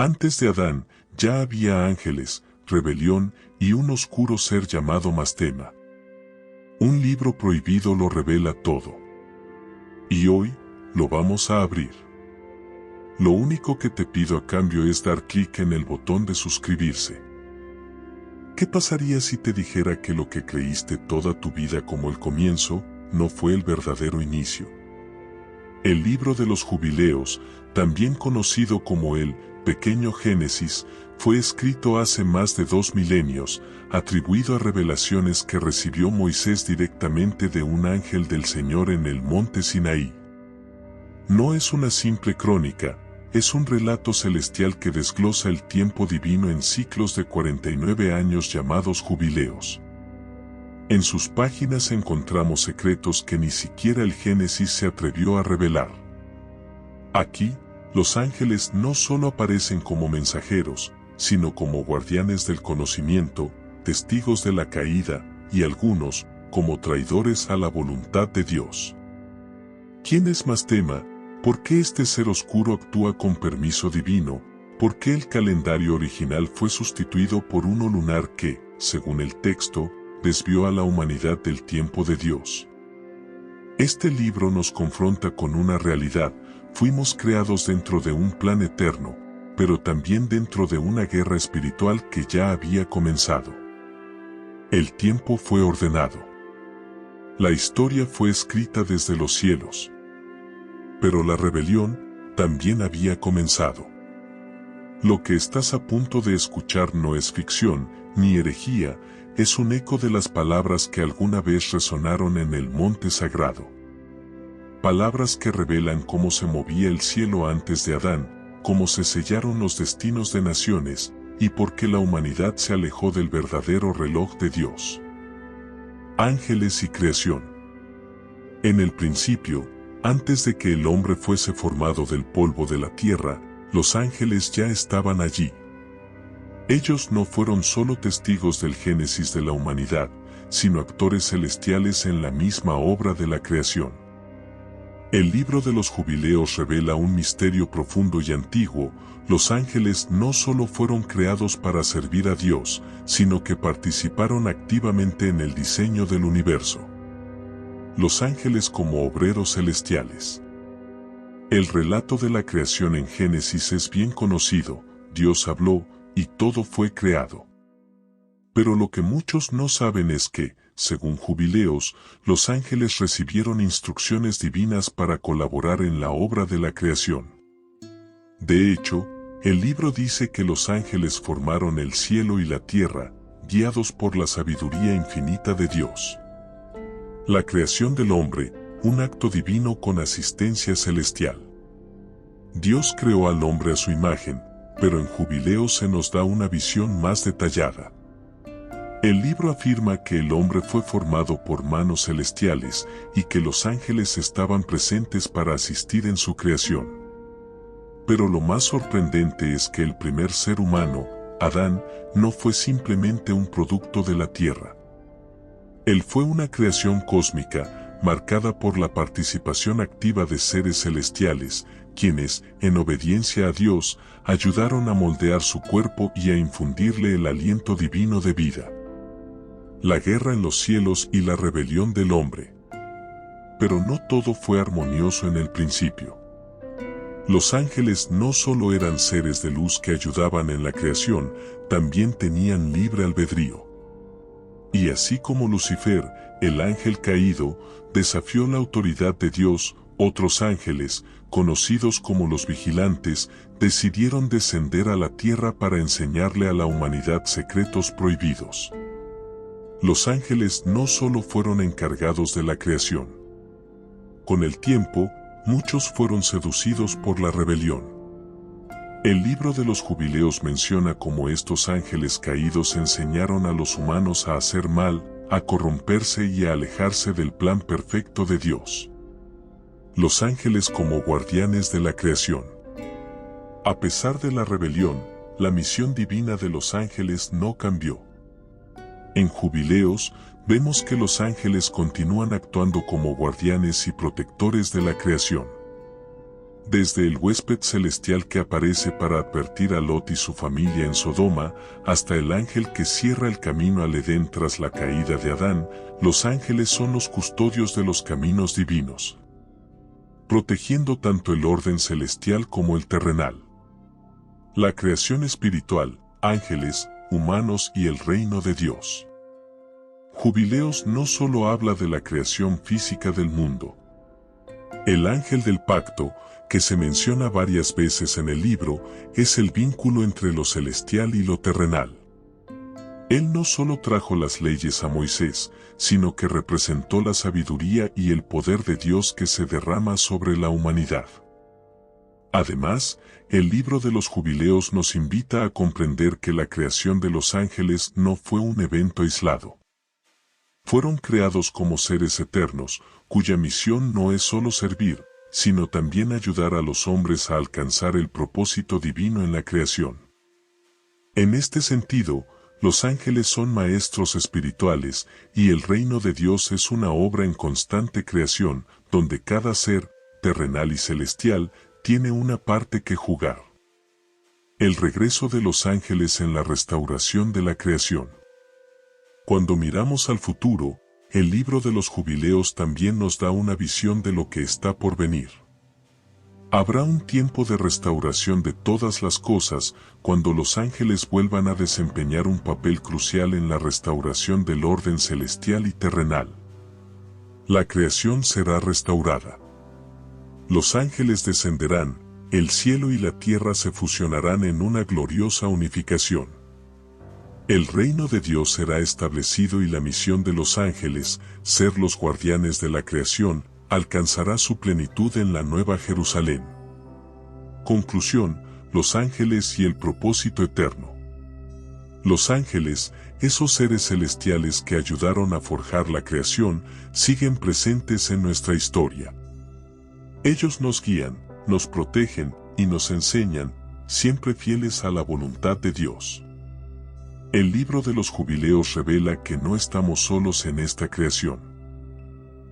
Antes de Adán, ya había ángeles, rebelión y un oscuro ser llamado Mastema. Un libro prohibido lo revela todo. Y hoy, lo vamos a abrir. Lo único que te pido a cambio es dar clic en el botón de suscribirse. ¿Qué pasaría si te dijera que lo que creíste toda tu vida como el comienzo, no fue el verdadero inicio? El libro de los jubileos, también conocido como el Pequeño Génesis, fue escrito hace más de 2 milenios, atribuido a revelaciones que recibió Moisés directamente de un ángel del Señor en el monte Sinaí. No es una simple crónica, es un relato celestial que desglosa el tiempo divino en ciclos de 49 años llamados jubileos. En sus páginas encontramos secretos que ni siquiera el Génesis se atrevió a revelar. Aquí, los ángeles no solo aparecen como mensajeros, sino como guardianes del conocimiento, testigos de la caída, y algunos, como traidores a la voluntad de Dios. ¿Quién es Mastema? ¿Por qué este ser oscuro actúa con permiso divino? ¿Por qué el calendario original fue sustituido por uno lunar que, según el texto, desvió a la humanidad del tiempo de Dios? Este libro nos confronta con una realidad: fuimos creados dentro de un plan eterno, pero también dentro de una guerra espiritual que ya había comenzado. El tiempo fue ordenado. La historia fue escrita desde los cielos. Pero la rebelión también había comenzado. Lo que estás a punto de escuchar no es ficción, ni herejía, es un eco de las palabras que alguna vez resonaron en el monte sagrado. Palabras que revelan cómo se movía el cielo antes de Adán, cómo se sellaron los destinos de naciones, y por qué la humanidad se alejó del verdadero reloj de Dios. Ángeles y creación. En el principio, antes de que el hombre fuese formado del polvo de la tierra, los ángeles ya estaban allí. Ellos no fueron solo testigos del génesis de la humanidad, sino actores celestiales en la misma obra de la creación. El libro de los jubileos revela un misterio profundo y antiguo: los ángeles no solo fueron creados para servir a Dios, sino que participaron activamente en el diseño del universo. Los ángeles como obreros celestiales. El relato de la creación en Génesis es bien conocido: Dios habló, y todo fue creado. Pero lo que muchos no saben es que, según Jubileos, los ángeles recibieron instrucciones divinas para colaborar en la obra de la creación. De hecho, el libro dice que los ángeles formaron el cielo y la tierra, guiados por la sabiduría infinita de Dios. La creación del hombre, un acto divino con asistencia celestial. Dios creó al hombre a su imagen, pero en Jubileos se nos da una visión más detallada. El libro afirma que el hombre fue formado por manos celestiales y que los ángeles estaban presentes para asistir en su creación. Pero lo más sorprendente es que el primer ser humano, Adán, no fue simplemente un producto de la tierra. Él fue una creación cósmica, marcada por la participación activa de seres celestiales, quienes, en obediencia a Dios, ayudaron a moldear su cuerpo y a infundirle el aliento divino de vida. La guerra en los cielos y la rebelión del hombre. Pero no todo fue armonioso en el principio. Los ángeles no solo eran seres de luz que ayudaban en la creación, también tenían libre albedrío. Y así como Lucifer, el ángel caído, desafió la autoridad de Dios, otros ángeles, conocidos como los vigilantes, decidieron descender a la tierra para enseñarle a la humanidad secretos prohibidos. Los ángeles no solo fueron encargados de la creación. Con el tiempo, muchos fueron seducidos por la rebelión. El libro de los Jubileos menciona cómo estos ángeles caídos enseñaron a los humanos a hacer mal, a corromperse y a alejarse del plan perfecto de Dios. Los ángeles como guardianes de la creación. A pesar de la rebelión, la misión divina de los ángeles no cambió. En Jubileos, vemos que los ángeles continúan actuando como guardianes y protectores de la creación. Desde el huésped celestial que aparece para advertir a Lot y su familia en Sodoma, hasta el ángel que cierra el camino al Edén tras la caída de Adán, los ángeles son los custodios de los caminos divinos, protegiendo tanto el orden celestial como el terrenal. La creación espiritual, ángeles, humanos y el reino de Dios. Jubileos no solo habla de la creación física del mundo. El ángel del pacto, que se menciona varias veces en el libro, es el vínculo entre lo celestial y lo terrenal. Él no solo trajo las leyes a Moisés, sino que representó la sabiduría y el poder de Dios que se derrama sobre la humanidad. Además, el libro de los jubileos nos invita a comprender que la creación de los ángeles no fue un evento aislado. Fueron creados como seres eternos, cuya misión no es solo servir, sino también ayudar a los hombres a alcanzar el propósito divino en la creación. En este sentido, los ángeles son maestros espirituales, y el reino de Dios es una obra en constante creación, donde cada ser, terrenal y celestial, tiene una parte que jugar. El regreso de los ángeles en la restauración de la creación. Cuando miramos al futuro, el libro de los jubileos también nos da una visión de lo que está por venir. Habrá un tiempo de restauración de todas las cosas, cuando los ángeles vuelvan a desempeñar un papel crucial en la restauración del orden celestial y terrenal. La creación será restaurada. Los ángeles descenderán, el cielo y la tierra se fusionarán en una gloriosa unificación. El reino de Dios será establecido y la misión de los ángeles, ser los guardianes de la creación, alcanzará su plenitud en la Nueva Jerusalén. Conclusión: los ángeles y el propósito eterno. Los ángeles, esos seres celestiales que ayudaron a forjar la creación, siguen presentes en nuestra historia. Ellos nos guían, nos protegen y nos enseñan, siempre fieles a la voluntad de Dios. El libro de los jubileos revela que no estamos solos en esta creación.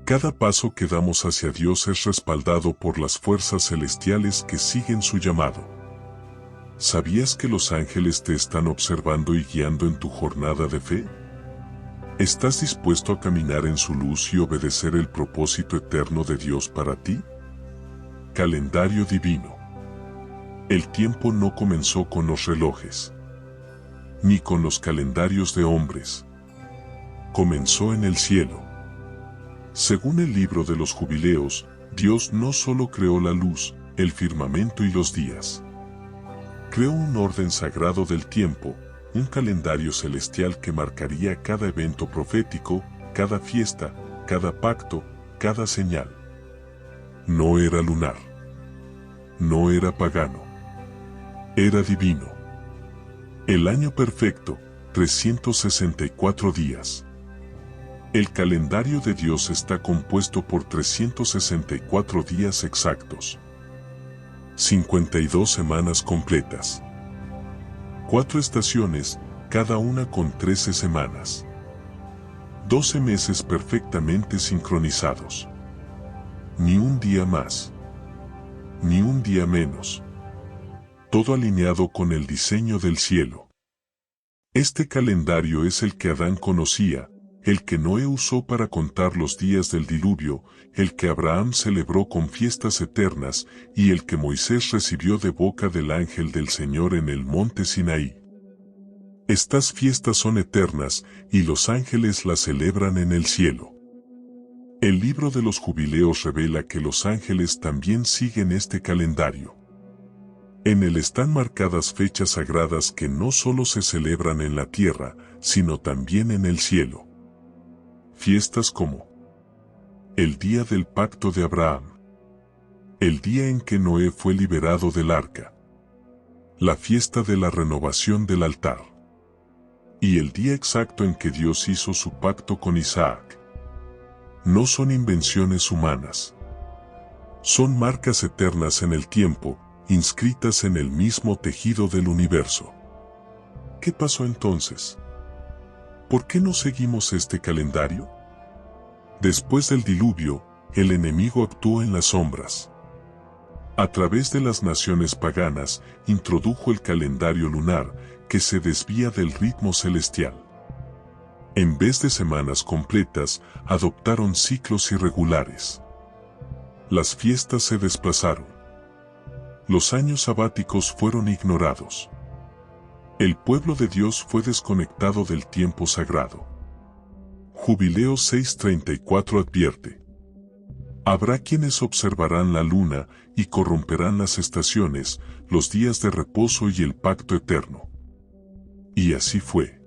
Cada paso que damos hacia Dios es respaldado por las fuerzas celestiales que siguen su llamado. ¿Sabías que los ángeles te están observando y guiando en tu jornada de fe? ¿Estás dispuesto a caminar en su luz y obedecer el propósito eterno de Dios para ti? Calendario divino. El tiempo no comenzó con los relojes, ni con los calendarios de hombres. Comenzó en el cielo. Según el libro de los jubileos, Dios no solo creó la luz, el firmamento y los días. Creó un orden sagrado del tiempo, un calendario celestial que marcaría cada evento profético, cada fiesta, cada pacto, cada señal. No era lunar. No era pagano. Era divino. El año perfecto, 364 días. El calendario de Dios está compuesto por 364 días exactos. 52 semanas completas. 4 estaciones, cada una con 13 semanas. 12 meses perfectamente sincronizados. Ni un día más. Ni un día menos. Todo alineado con el diseño del cielo. Este calendario es el que Adán conocía, el que Noé usó para contar los días del diluvio, el que Abraham celebró con fiestas eternas y el que Moisés recibió de boca del ángel del Señor en el monte Sinaí. Estas fiestas son eternas y los ángeles las celebran en el cielo. El libro de los jubileos revela que los ángeles también siguen este calendario. En él están marcadas fechas sagradas que no solo se celebran en la tierra, sino también en el cielo. Fiestas como el día del pacto de Abraham, el día en que Noé fue liberado del arca, la fiesta de la renovación del altar, y el día exacto en que Dios hizo su pacto con Isaac. No son invenciones humanas. Son marcas eternas en el tiempo, inscritas en el mismo tejido del universo. ¿Qué pasó entonces? ¿Por qué no seguimos este calendario? Después del diluvio, el enemigo actuó en las sombras. A través de las naciones paganas, introdujo el calendario lunar, que se desvía del ritmo celestial. En vez de semanas completas, adoptaron ciclos irregulares. Las fiestas se desplazaron. Los años sabáticos fueron ignorados. El pueblo de Dios fue desconectado del tiempo sagrado. Jubileo 6:34 advierte: habrá quienes observarán la luna y corromperán las estaciones, los días de reposo y el pacto eterno. Y así fue.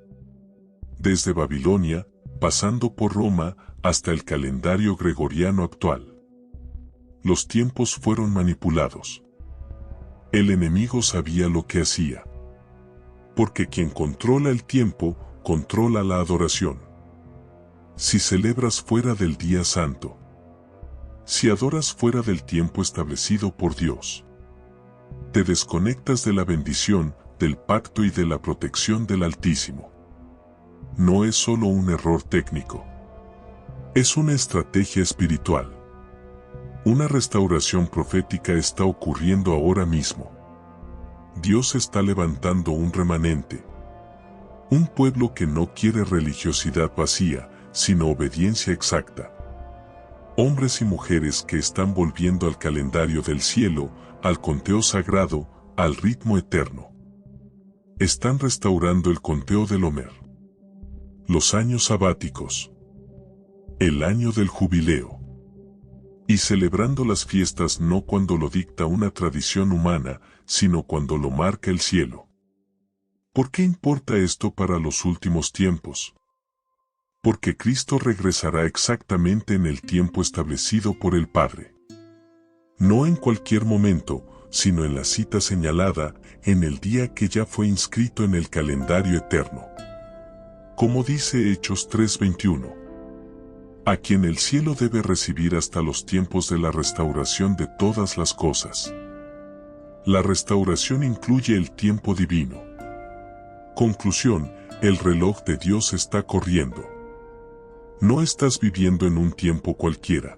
Desde Babilonia, pasando por Roma, hasta el calendario gregoriano actual. Los tiempos fueron manipulados. El enemigo sabía lo que hacía. Porque quien controla el tiempo, controla la adoración. Si celebras fuera del día santo, si adoras fuera del tiempo establecido por Dios, te desconectas de la bendición, del pacto y de la protección del Altísimo. No es solo un error técnico. Es una estrategia espiritual. Una restauración profética está ocurriendo ahora mismo. Dios está levantando un remanente. Un pueblo que no quiere religiosidad vacía, sino obediencia exacta. Hombres y mujeres que están volviendo al calendario del cielo, al conteo sagrado, al ritmo eterno. Están restaurando el conteo del Homer. Los años sabáticos. El año del jubileo. Y celebrando las fiestas no cuando lo dicta una tradición humana, sino cuando lo marca el cielo. ¿Por qué importa esto para los últimos tiempos? Porque Cristo regresará exactamente en el tiempo establecido por el Padre. No en cualquier momento, sino en la cita señalada, en el día que ya fue inscrito en el calendario eterno. Como dice Hechos 3:21. A quien el cielo debe recibir hasta los tiempos de la restauración de todas las cosas. La restauración incluye el tiempo divino. Conclusión: el reloj de Dios está corriendo. No estás viviendo en un tiempo cualquiera.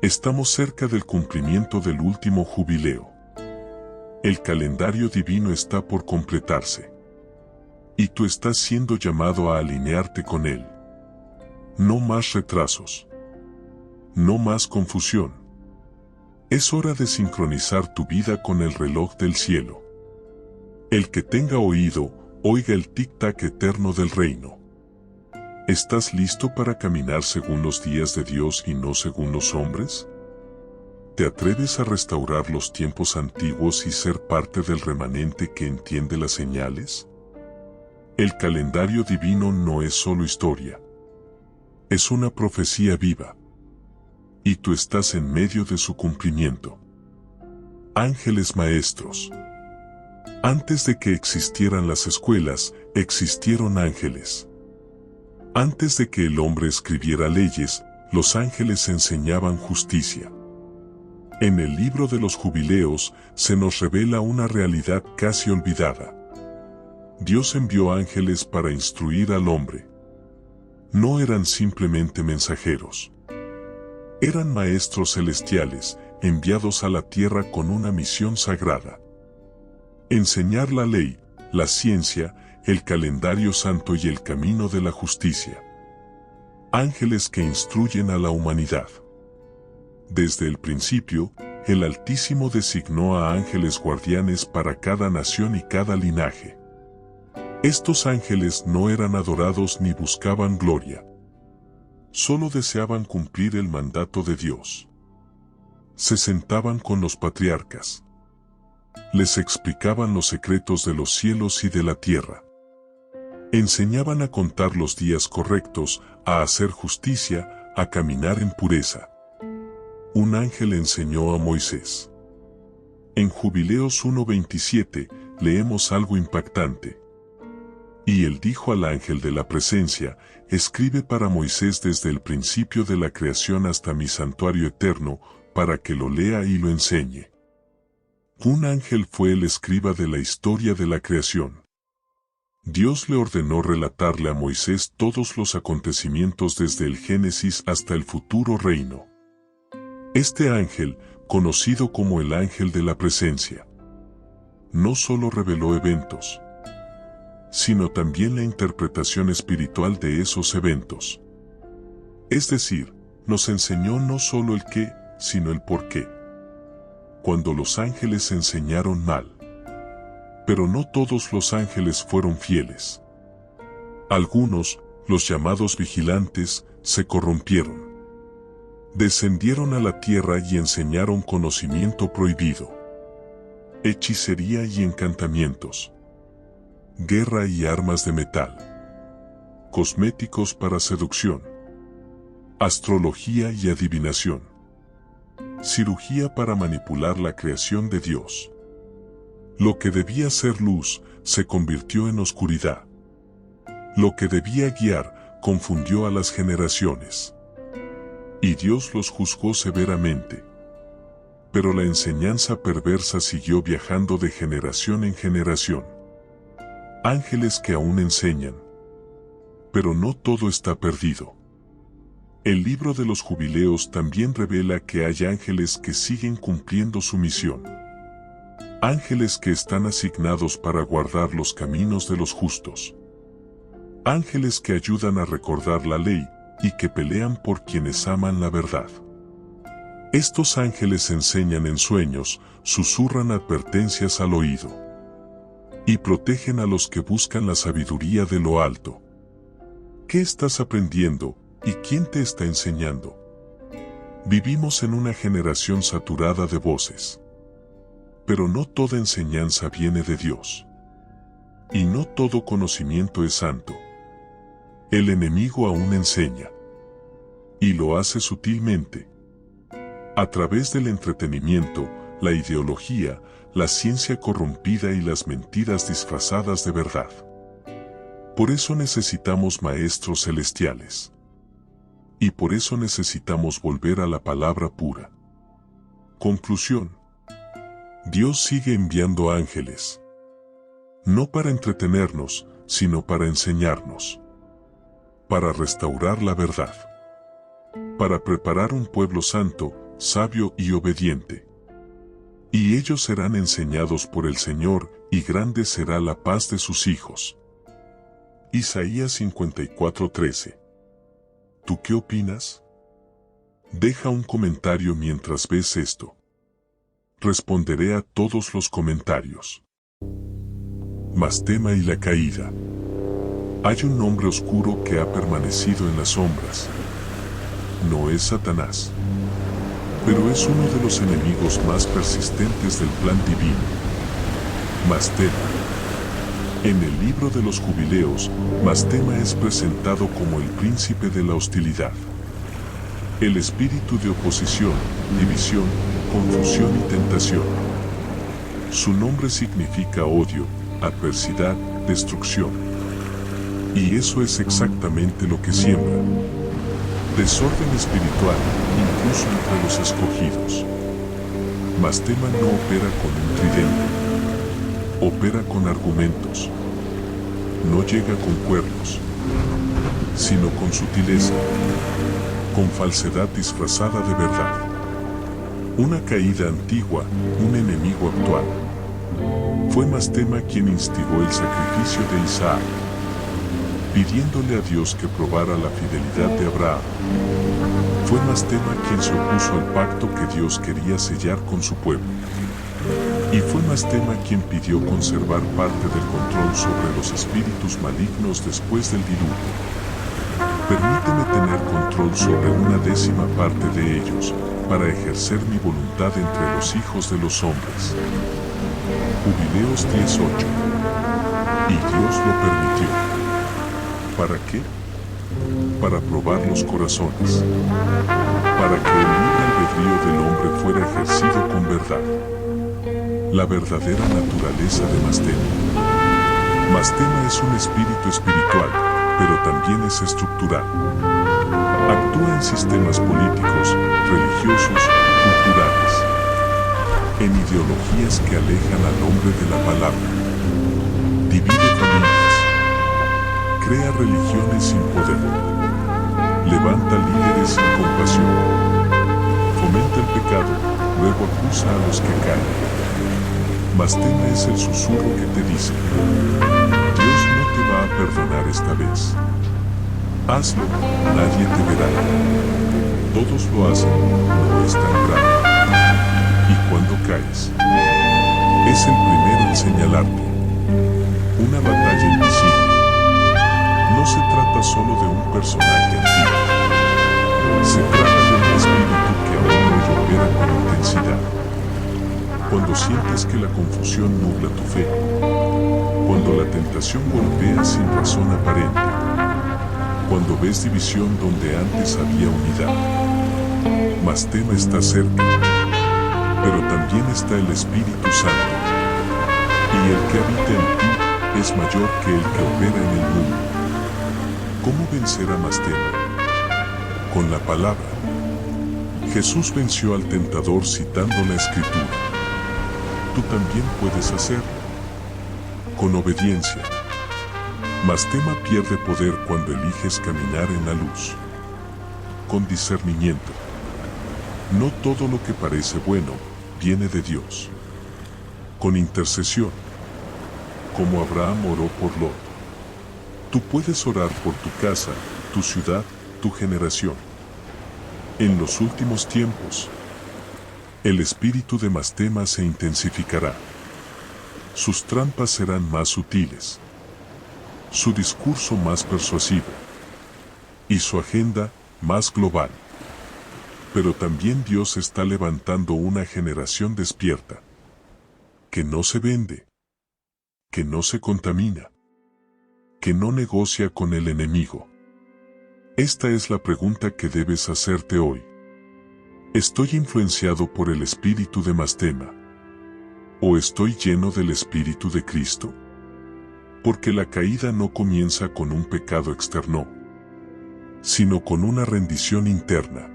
Estamos cerca del cumplimiento del último jubileo. El calendario divino está por completarse. Y tú estás siendo llamado a alinearte con él. No más retrasos. No más confusión. Es hora de sincronizar tu vida con el reloj del cielo. El que tenga oído, oiga el tic-tac eterno del reino. ¿Estás listo para caminar según los días de Dios y no según los hombres? ¿Te atreves a restaurar los tiempos antiguos y ser parte del remanente que entiende las señales? El calendario divino no es solo historia. Es una profecía viva. Y tú estás en medio de su cumplimiento. Ángeles maestros. Antes de que existieran las escuelas, existieron ángeles. Antes de que el hombre escribiera leyes, los ángeles enseñaban justicia. En el libro de los jubileos se nos revela una realidad casi olvidada. Dios envió ángeles para instruir al hombre. No eran simplemente mensajeros. Eran maestros celestiales, enviados a la tierra con una misión sagrada. Enseñar la ley, la ciencia, el calendario santo y el camino de la justicia. Ángeles que instruyen a la humanidad. Desde el principio, el Altísimo designó a ángeles guardianes para cada nación y cada linaje. Estos ángeles no eran adorados ni buscaban gloria. Solo deseaban cumplir el mandato de Dios. Se sentaban con los patriarcas. Les explicaban los secretos de los cielos y de la tierra. Enseñaban a contar los días correctos, a hacer justicia, a caminar en pureza. Un ángel enseñó a Moisés. En Jubileos 1:27 leemos algo impactante. Y él dijo al ángel de la presencia: escribe para Moisés desde el principio de la creación hasta mi santuario eterno, para que lo lea y lo enseñe. Un ángel fue el escriba de la historia de la creación. Dios le ordenó relatarle a Moisés todos los acontecimientos desde el Génesis hasta el futuro reino. Este ángel, conocido como el ángel de la presencia. No solo reveló eventos, sino también la interpretación espiritual de esos eventos. Es decir, nos enseñó no solo el qué, sino el por qué. Cuando los ángeles enseñaron mal. Pero no todos los ángeles fueron fieles. Algunos, los llamados vigilantes, se corrompieron. Descendieron a la tierra y enseñaron conocimiento prohibido, hechicería y encantamientos, guerra y armas de metal, cosméticos para seducción, astrología y adivinación, cirugía para manipular la creación de Dios. Lo que debía ser luz se convirtió en oscuridad. Lo que debía guiar confundió a las generaciones. Y Dios los juzgó severamente. Pero la enseñanza perversa siguió viajando de generación en generación. Ángeles que aún enseñan. Pero no todo está perdido. El libro de los jubileos también revela que hay ángeles que siguen cumpliendo su misión. Ángeles que están asignados para guardar los caminos de los justos. Ángeles que ayudan a recordar la ley y que pelean por quienes aman la verdad. Estos ángeles enseñan en sueños, susurran advertencias al oído y protegen a los que buscan la sabiduría de lo alto. ¿Qué estás aprendiendo y quién te está enseñando? Vivimos en una generación saturada de voces. Pero no toda enseñanza viene de Dios. Y no todo conocimiento es santo. El enemigo aún enseña. Y lo hace sutilmente. A través del entretenimiento, la ideología, la ciencia corrompida y las mentiras disfrazadas de verdad. Por eso necesitamos maestros celestiales. Y por eso necesitamos volver a la palabra pura. Conclusión. Dios sigue enviando ángeles. No para entretenernos, sino para enseñarnos. Para restaurar la verdad. Para preparar un pueblo santo, sabio y obediente. Y ellos serán enseñados por el Señor, y grande será la paz de sus hijos. Isaías 54:13. ¿Tú qué opinas? Deja un comentario mientras ves esto. Responderé a todos los comentarios. Mastema y la caída. Hay un hombre oscuro que ha permanecido en las sombras. No es Satanás, pero es uno de los enemigos más persistentes del plan divino. Mastema. En el libro de los jubileos, Mastema es presentado como el príncipe de la hostilidad. El espíritu de oposición, división, confusión y tentación. Su nombre significa odio, adversidad, destrucción. Y eso es exactamente lo que siembra. Desorden espiritual, incluso entre los escogidos. Mastema no opera con un tridente. Opera con argumentos. No llega con cuernos, sino con sutileza, con falsedad disfrazada de verdad. Una caída antigua, un enemigo actual. Fue Mastema quien instigó el sacrificio de Isaac, pidiéndole a Dios que probara la fidelidad de Abraham. Fue Mastema quien se opuso al pacto que Dios quería sellar con su pueblo. Y fue Mastema quien pidió conservar parte del control sobre los espíritus malignos después del diluvio. Permíteme tener control sobre una décima parte de ellos, para ejercer mi voluntad entre los hijos de los hombres. Jubileos 10:8. Y Dios lo permitió. ¿Para qué? Para probar los corazones. Para que el libre albedrío del hombre fuera ejercido con verdad. La verdadera naturaleza de Mastema. Mastema es un espíritu espiritual, pero también es estructural. Actúa en sistemas políticos, religiosos, culturales. En ideologías que alejan al hombre de la palabra. Divide familias. Crea religiones sin poder. Levanta líderes sin compasión. Fomenta el pecado. luego acusa a los que caen. Mastema es el susurro que te dice: Dios no te va a perdonar esta vez. Hazlo, nadie te verá. Todos lo hacen, no es tan grave. Y cuando caes, es el primero en señalarte. Una batalla invisible. No se trata solo de un personaje antiguo. Se trata de un espíritu que aún hoy opera con intensidad. Cuando sientes que la confusión nubla tu fe. Cuando la tentación golpea sin razón aparente. Cuando ves división donde antes había unidad. Mastema está cerca. Pero también está el Espíritu Santo. Y el que habita en ti es mayor que el que opera en el mundo. ¿Cómo vencer a Mastema? Con la palabra. Jesús venció al tentador citando la Escritura. Tú también puedes hacerlo. Con obediencia. Mastema pierde poder cuando eliges caminar en la luz. Con discernimiento. No todo lo que parece bueno viene de Dios. Con intercesión. Como Abraham oró por Lot. Tú puedes orar por tu casa, tu ciudad, tu generación. En los últimos tiempos, el espíritu de Mastema se intensificará. Sus trampas serán más sutiles. Su discurso más persuasivo. Y su agenda más global. Pero también Dios está levantando una generación despierta. Que no se vende. Que no se contamina. Que no negocia con el enemigo. Esta es la pregunta que debes hacerte hoy. ¿Estoy influenciado por el espíritu de Mastema? ¿O estoy lleno del espíritu de Cristo? Porque la caída no comienza con un pecado externo, sino con una rendición interna.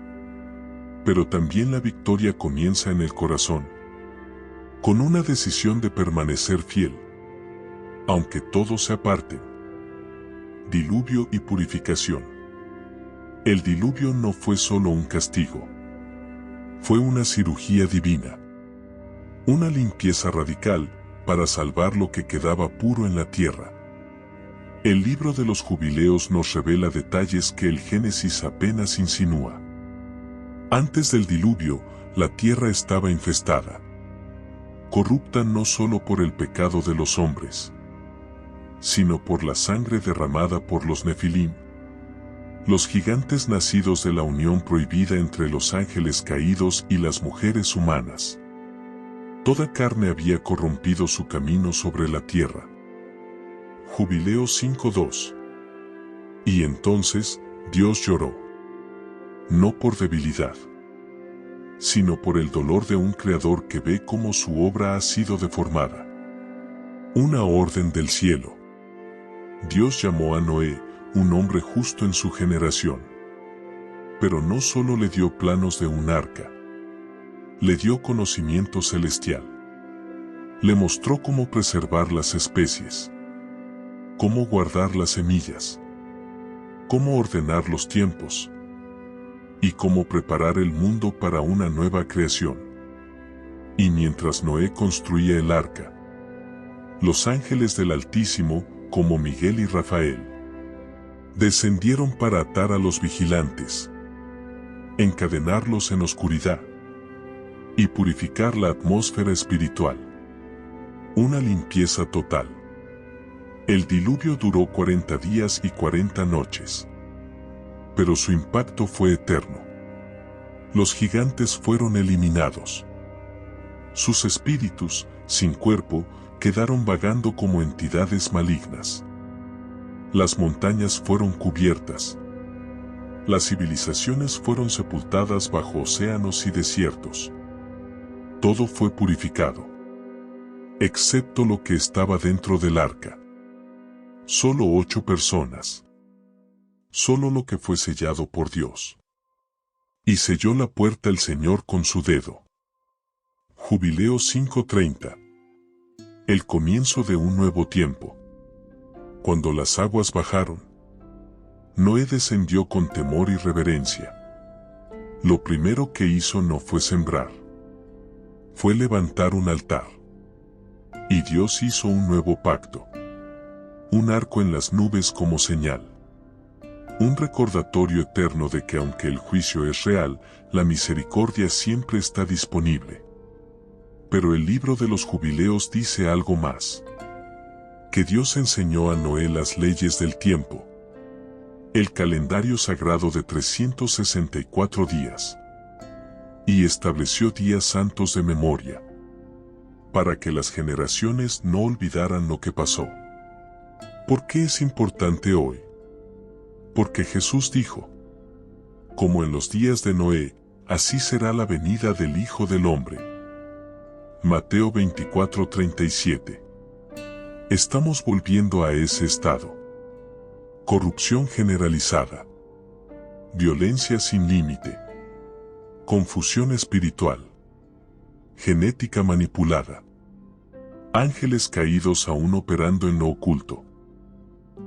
Pero también la victoria comienza en el corazón, con una decisión de permanecer fiel, aunque todo se aparte. Diluvio y purificación. El diluvio no fue solo un castigo, fue una cirugía divina, una limpieza radical para salvar lo que quedaba puro en la tierra. El libro de los jubileos nos revela detalles que el Génesis apenas insinúa. Antes del diluvio, la tierra estaba infestada, corrupta no solo por el pecado de los hombres, sino por la sangre derramada por los Nefilim, los gigantes nacidos de la unión prohibida entre los ángeles caídos y las mujeres humanas. Toda carne había corrompido su camino sobre la tierra. Jubileo 5:2. Y entonces, Dios lloró. No por debilidad, sino por el dolor de un creador que ve cómo su obra ha sido deformada. Una orden del cielo. Dios llamó a Noé, un hombre justo en su generación. Pero no solo le dio planos de un arca, le dio conocimiento celestial. Le mostró cómo preservar las especies, cómo guardar las semillas, cómo ordenar los tiempos, y cómo preparar el mundo para una nueva creación. Y mientras Noé construía el arca, los ángeles del Altísimo, como Miguel y Rafael, descendieron para atar a los vigilantes, encadenarlos en oscuridad y purificar la atmósfera espiritual. Una limpieza total. El diluvio duró 40 días y 40 noches. Pero su impacto fue eterno. Los gigantes fueron eliminados. Sus espíritus, sin cuerpo, quedaron vagando como entidades malignas. Las montañas fueron cubiertas. Las civilizaciones fueron sepultadas bajo océanos y desiertos. Todo fue purificado, excepto lo que estaba dentro del arca. Solo 8 personas. Solo lo que fue sellado por Dios. Y selló la puerta el Señor con su dedo. Jubileo 5:30. El comienzo de un nuevo tiempo. Cuando las aguas bajaron, Noé descendió con temor y reverencia. Lo primero que hizo no fue sembrar. fue levantar un altar. Y Dios hizo un nuevo pacto. Un arco en las nubes como señal. Un recordatorio eterno de que aunque el juicio es real, la misericordia siempre está disponible. Pero el libro de los jubileos dice algo más. Que Dios enseñó a Noé las leyes del tiempo. El calendario sagrado de 364 días. Y estableció días santos de memoria. Para que las generaciones no olvidaran lo que pasó. ¿Por qué es importante hoy? Porque Jesús dijo, como en los días de Noé, así será la venida del Hijo del Hombre. Mateo 24:37. Estamos volviendo a ese estado. Corrupción generalizada. Violencia sin límite. Confusión espiritual. Genética manipulada. Ángeles caídos aún operando en lo oculto.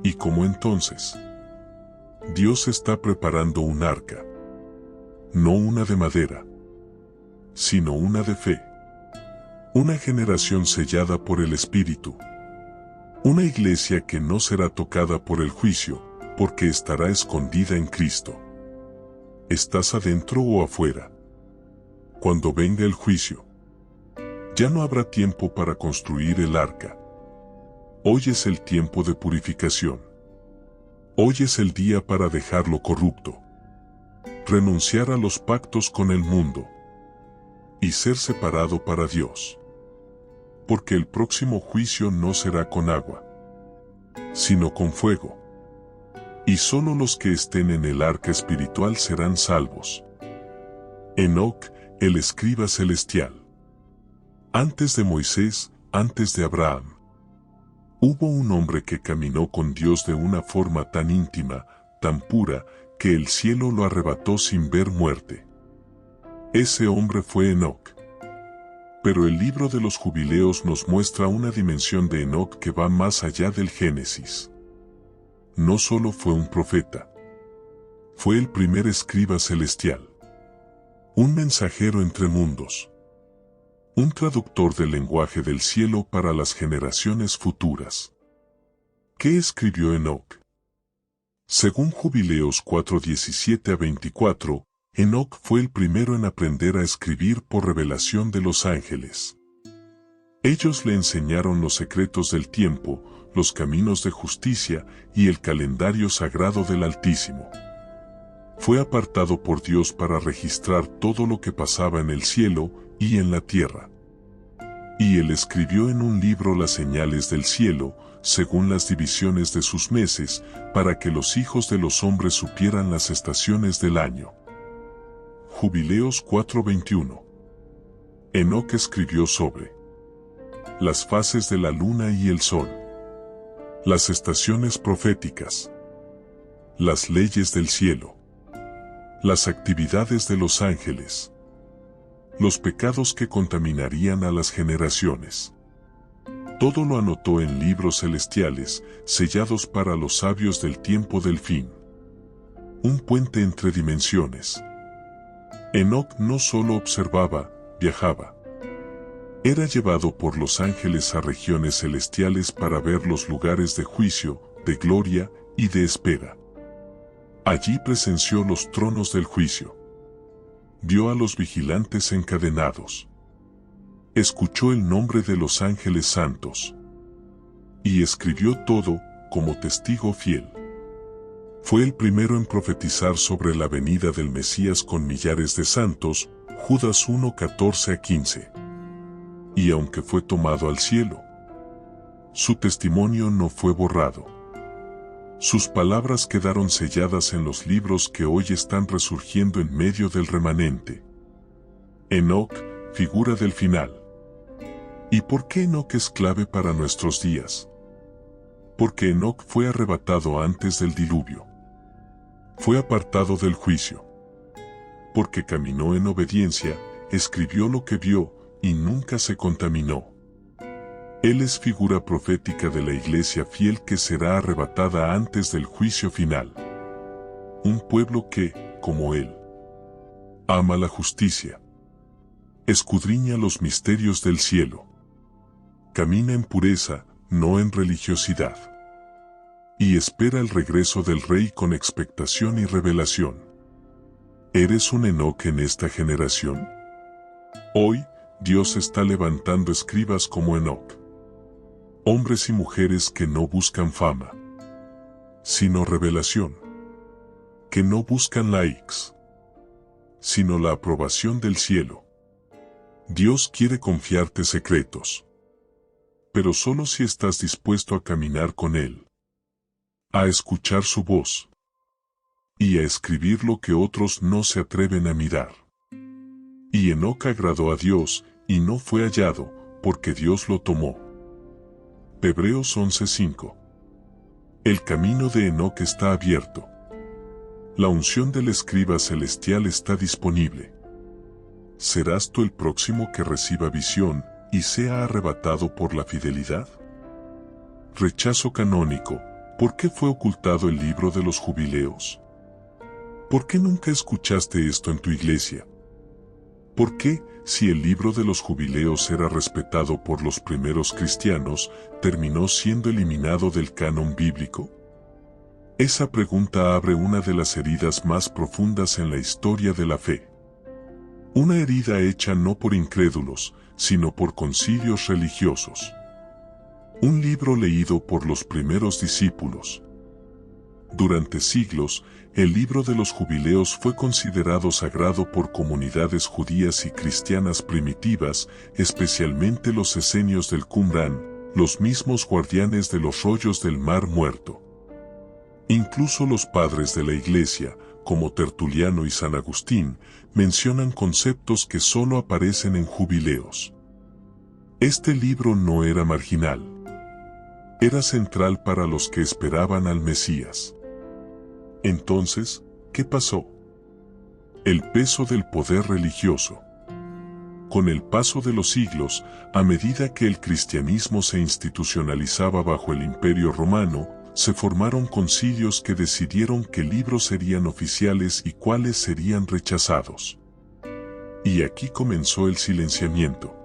¿Y cómo entonces? Dios está preparando un arca. No una de madera, sino una de fe. Una generación sellada por el Espíritu. Una iglesia que no será tocada por el juicio, porque estará escondida en Cristo. ¿Estás adentro o afuera? Cuando venga el juicio, ya no habrá tiempo para construir el arca. Hoy es el tiempo de purificación. Hoy es el día para dejar lo corrupto. Renunciar a los pactos con el mundo. Y ser separado para Dios. Porque el próximo juicio no será con agua, sino con fuego. Y solo los que estén en el arca espiritual serán salvos. Enoc, el escriba celestial. Antes de Moisés, antes de Abraham, hubo un hombre que caminó con Dios de una forma tan íntima, tan pura, que el cielo lo arrebató sin ver muerte. Ese hombre fue Enoc. Pero el libro de los jubileos nos muestra una dimensión de Enoc que va más allá del Génesis. No solo fue un profeta. Fue el primer escriba celestial. Un mensajero entre mundos. Un traductor del lenguaje del cielo para las generaciones futuras. ¿Qué escribió Enoc? Según Jubileos 4:17-24, Enoc fue el primero en aprender a escribir por revelación de los ángeles. Ellos le enseñaron los secretos del tiempo, los caminos de justicia y el calendario sagrado del Altísimo. Fue apartado por Dios para registrar todo lo que pasaba en el cielo y en la tierra. Y él escribió en un libro las señales del cielo, según las divisiones de sus meses, para que los hijos de los hombres supieran las estaciones del año. Jubileos 4:21. Enoc escribió sobre las fases de la luna y el sol, las estaciones proféticas, las leyes del cielo, las actividades de los ángeles, los pecados que contaminarían a las generaciones. Todo lo anotó en libros celestiales, sellados para los sabios del tiempo del fin. Un puente entre dimensiones. Enoc no solo observaba, viajaba. Era llevado por los ángeles a regiones celestiales para ver los lugares de juicio, de gloria y de espera. Allí presenció los tronos del juicio. Vio a los vigilantes encadenados. Escuchó el nombre de los ángeles santos. Y escribió todo, como testigo fiel. Fue el primero en profetizar sobre la venida del Mesías con millares de santos, Judas 1:14-15. Y aunque fue tomado al cielo, su testimonio no fue borrado. Sus palabras quedaron selladas en los libros que hoy están resurgiendo en medio del remanente. Enoc, figura del final. ¿Y por qué Enoc es clave para nuestros días? Porque Enoc fue arrebatado antes del diluvio. Fue apartado del juicio. Porque caminó en obediencia, escribió lo que vio, y nunca se contaminó. Él es figura profética de la iglesia fiel que será arrebatada antes del juicio final. Un pueblo que, como él, ama la justicia, Escudriña los misterios del cielo. Camina en pureza, no en religiosidad. Y espera el regreso del Rey con expectación y revelación. ¿Eres un Enoc en esta generación? Hoy, Dios está levantando escribas como Enoc. Hombres y mujeres que no buscan fama, sino revelación. Que no buscan likes, sino la aprobación del cielo. Dios quiere confiarte secretos, pero solo si estás dispuesto a caminar con Él, a escuchar su voz y a escribir lo que otros no se atreven a mirar. Y Enoc agradó a Dios y no fue hallado, porque Dios lo tomó. Hebreos 11:5. El camino de Enoc está abierto. La unción del escriba celestial está disponible. ¿Serás tú el próximo que reciba visión y sea arrebatado por la fidelidad? Rechazo canónico. ¿Por qué fue ocultado el libro de los jubileos? ¿Por qué nunca escuchaste esto en tu iglesia? ¿Por qué, si el libro de los jubileos era respetado por los primeros cristianos, terminó siendo eliminado del canon bíblico? Esa pregunta abre una de las heridas más profundas en la historia de la fe. Una herida hecha no por incrédulos, sino por concilios religiosos. Un libro leído por los primeros discípulos. Durante siglos, el libro de los jubileos fue considerado sagrado por comunidades judías y cristianas primitivas, especialmente los esenios del Qumrán, los mismos guardianes de los rollos del Mar Muerto. Incluso los padres de la Iglesia, como Tertuliano y San Agustín, mencionan conceptos que solo aparecen en jubileos. Este libro no era marginal. Era central para los que esperaban al Mesías. Entonces, ¿qué pasó? El peso del poder religioso. Con el paso de los siglos, a medida que el cristianismo se institucionalizaba bajo el Imperio Romano, se formaron concilios que decidieron qué libros serían oficiales y cuáles serían rechazados. Y aquí comenzó el silenciamiento.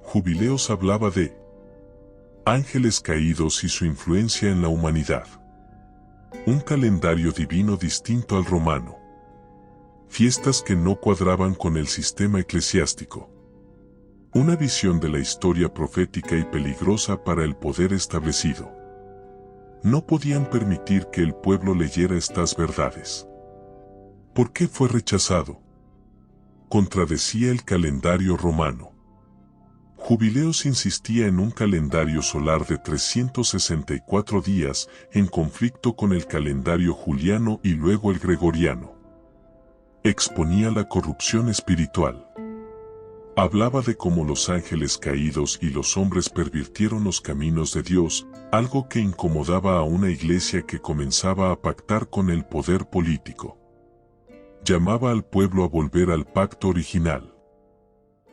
Jubileos hablaba de ángeles caídos y su influencia en la humanidad. Un calendario divino distinto al romano. Fiestas que no cuadraban con el sistema eclesiástico. Una visión de la historia profética y peligrosa para el poder establecido. No podían permitir que el pueblo leyera estas verdades. ¿Por qué fue rechazado? Contradecía el calendario romano. Jubileos insistía en un calendario solar de 364 días, en conflicto con el calendario juliano y luego el gregoriano. Exponía la corrupción espiritual. Hablaba de cómo los ángeles caídos y los hombres pervirtieron los caminos de Dios, algo que incomodaba a una iglesia que comenzaba a pactar con el poder político. Llamaba al pueblo a volver al pacto original.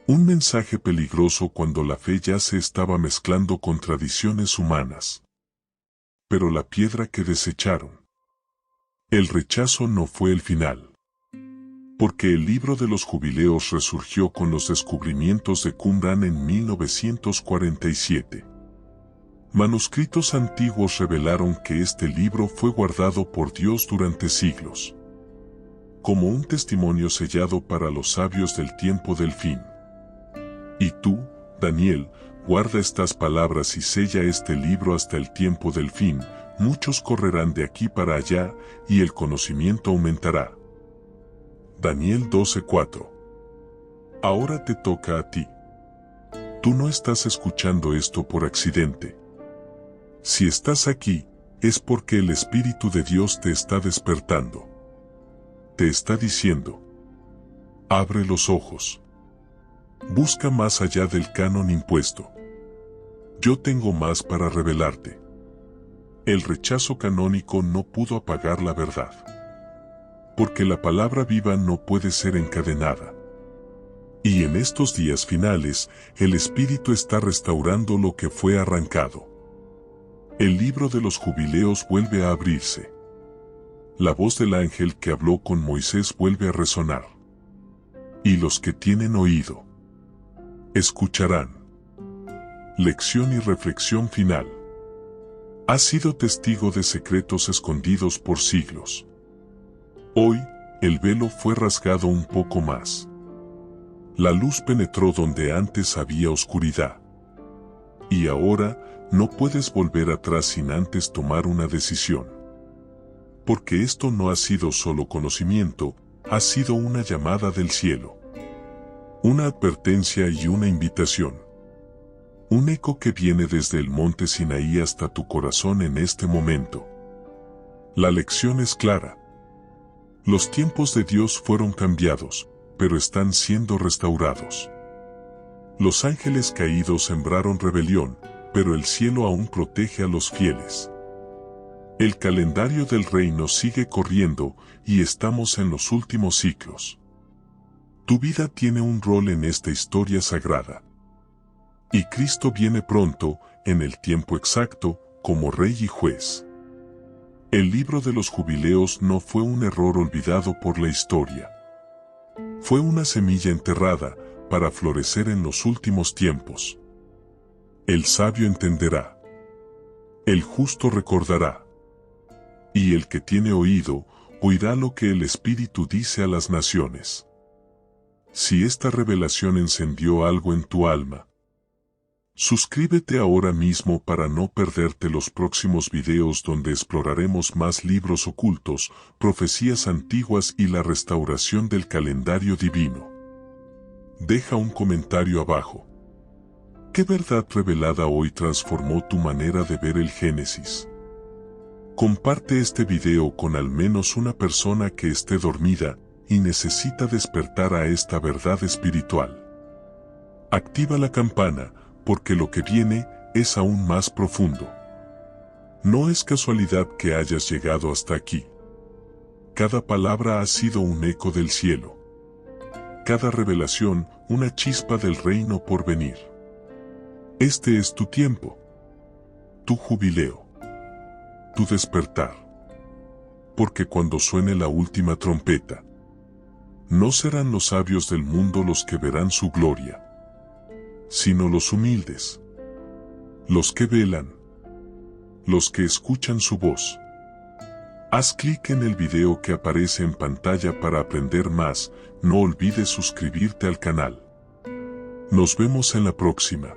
Un mensaje peligroso cuando la fe ya se estaba mezclando con tradiciones humanas. Pero la piedra que desecharon. El rechazo no fue el final. Porque el libro de los jubileos resurgió con los descubrimientos de Qumrán en 1947. Manuscritos antiguos revelaron que este libro fue guardado por Dios durante siglos. Como un testimonio sellado para los sabios del tiempo del fin. Y tú, Daniel, guarda estas palabras y sella este libro hasta el tiempo del fin, muchos correrán de aquí para allá, y el conocimiento aumentará. Daniel 12:4. Ahora te toca a ti. Tú no estás escuchando esto por accidente. Si estás aquí, es porque el Espíritu de Dios te está despertando. Te está diciendo: abre los ojos. Busca más allá del canon impuesto. Yo tengo más para revelarte. El rechazo canónico no pudo apagar la verdad. Porque la palabra viva no puede ser encadenada. Y en estos días finales, el Espíritu está restaurando lo que fue arrancado. El libro de los jubileos vuelve a abrirse. La voz del ángel que habló con Moisés vuelve a resonar. Y los que tienen oído escucharán. Lección y reflexión final. Has sido testigo de secretos escondidos por siglos. Hoy, el velo fue rasgado un poco más. La luz penetró donde antes había oscuridad. Y ahora, no puedes volver atrás sin antes tomar una decisión. Porque esto no ha sido solo conocimiento, ha sido una llamada del cielo. Una advertencia y una invitación. Un eco que viene desde el monte Sinaí hasta tu corazón en este momento. La lección es clara. Los tiempos de Dios fueron cambiados, pero están siendo restaurados. Los ángeles caídos sembraron rebelión, pero el cielo aún protege a los fieles. El calendario del reino sigue corriendo y estamos en los últimos ciclos. Tu vida tiene un rol en esta historia sagrada. Y Cristo viene pronto, en el tiempo exacto, como Rey y Juez. El libro de los jubileos no fue un error olvidado por la historia. Fue una semilla enterrada para florecer en los últimos tiempos. El sabio entenderá. El justo recordará. Y el que tiene oído, oirá lo que el Espíritu dice a las naciones. Si esta revelación encendió algo en tu alma, suscríbete ahora mismo para no perderte los próximos videos donde exploraremos más libros ocultos, profecías antiguas y la restauración del calendario divino. Deja un comentario abajo. ¿Qué verdad revelada hoy transformó tu manera de ver el Génesis? Comparte este video con al menos una persona que esté dormida y necesita despertar a esta verdad espiritual. Activa la campana, porque lo que viene es aún más profundo. No es casualidad que hayas llegado hasta aquí. Cada palabra ha sido un eco del cielo. Cada revelación, una chispa del reino por venir. Este es tu tiempo. Tu jubileo. Tu despertar. Porque cuando suene la última trompeta, no serán los sabios del mundo los que verán su gloria, sino los humildes, los que velan, los que escuchan su voz. Haz clic en el video que aparece en pantalla para aprender más. No olvides suscribirte al canal. Nos vemos en la próxima.